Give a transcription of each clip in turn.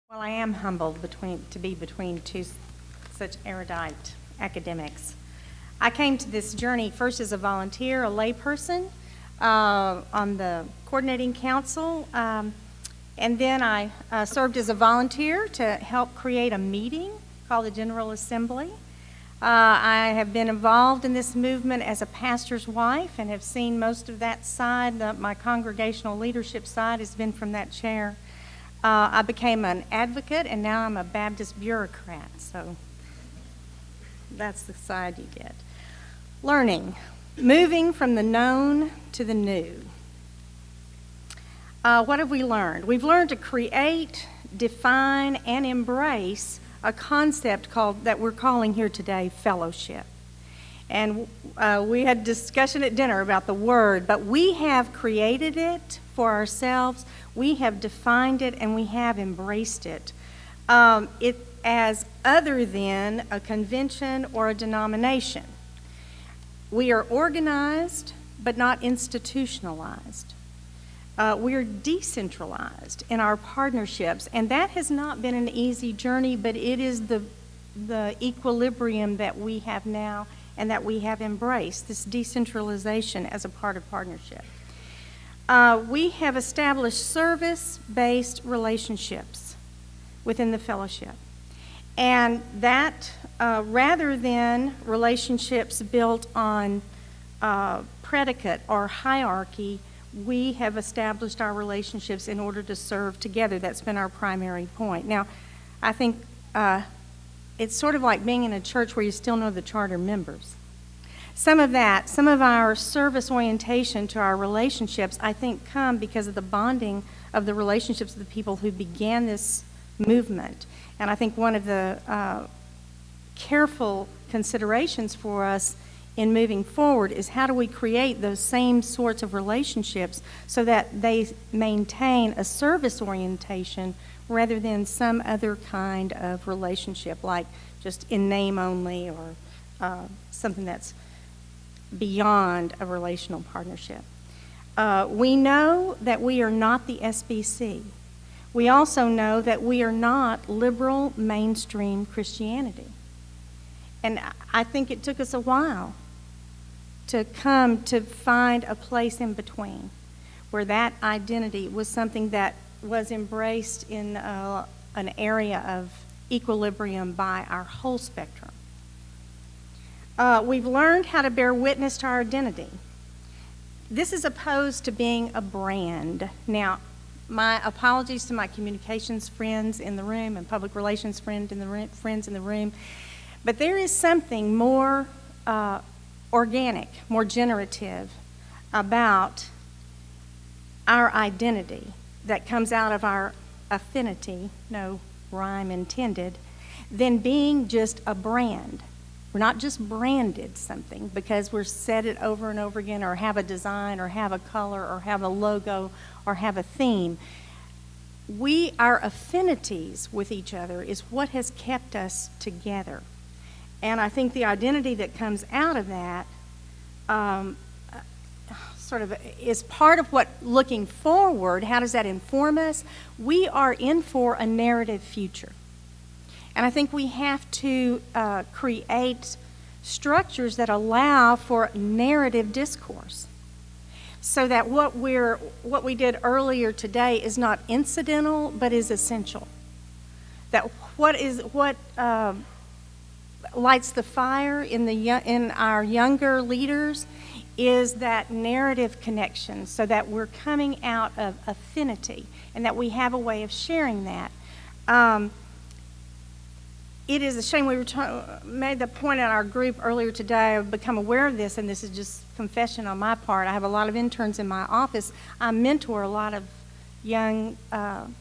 Well, I am humbled to be between two such erudite academics. I came to this journey first as a volunteer, a layperson on the coordinating council, and then I served as a volunteer to help create a meeting called the General Assembly. I have been involved in this movement as a pastor's wife and have seen most of that side. My congregational leadership side has been from that chair. I became an advocate, and now I'm a Baptist bureaucrat, so that's the side you get. Learning, moving from the known to the new. What have we learned? We've learned to create, define, and embrace a concept that we're calling here today fellowship. And we had discussion at dinner about the word, but we have created it for ourselves, we have defined it, and we have embraced it. It as other than a convention or a denomination. We are organized, but not institutionalized. We are decentralized in our partnerships, and that has not been an easy journey, but it is the equilibrium that we have now and that we have embraced, this decentralization as a part of partnership. We have established service-based relationships within the fellowship. And that, rather than relationships built on predicate or hierarchy, we have established our relationships in order to serve together. That's been our primary point. Now, I think it's sort of like being in a church where you still know the charter members. Some of our service orientation to our relationships, I think, come because of the bonding of the relationships of the people who began this movement. And I think one of the careful considerations for us in moving forward is how do we create those same sorts of relationships so that they maintain a service orientation rather than some other kind of relationship, like just in name only or something that's beyond a relational partnership. We know that we are not the SBC. We also know that we are not liberal mainstream Christianity. And I think it took us a while to come to find a place in between where that identity was something that was embraced in an area of equilibrium by our whole spectrum. We've learned how to bear witness to our identity. This is opposed to being a brand. Now, my apologies to my communications friends in the room and public relations friends in the room, but there is something more organic, more generative about our identity that comes out of our affinity, no rhyme intended, than being just a brand. We're not just branded something because we're said it over and over again or have a design or have a color or have a logo or have a theme. Our affinities with each other is what has kept us together. And I think the identity that comes out of that sort of is part of what, looking forward, how does that inform us? We are in for a narrative future. And I think we have to create structures that allow for narrative discourse so that what we did earlier today is not incidental but is essential. That what lights the fire in our younger leaders is that narrative connection so that we're coming out of affinity and that we have a way of sharing that. It is a shame we made the point at our group earlier today. I've become aware of this, and this is just confession on my part. I have a lot of interns in my office. I mentor a lot of young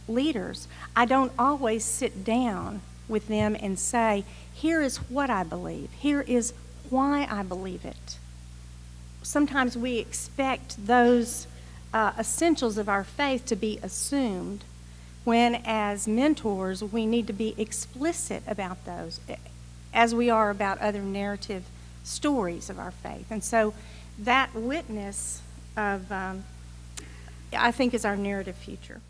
leaders. I don't always sit down with them and say, here is what I believe. Here is why I believe it. Sometimes we expect those essentials of our faith to be assumed when, as mentors, we need to be explicit about those as we are about other narrative stories of our faith. And so that witness of, I think, is our narrative future.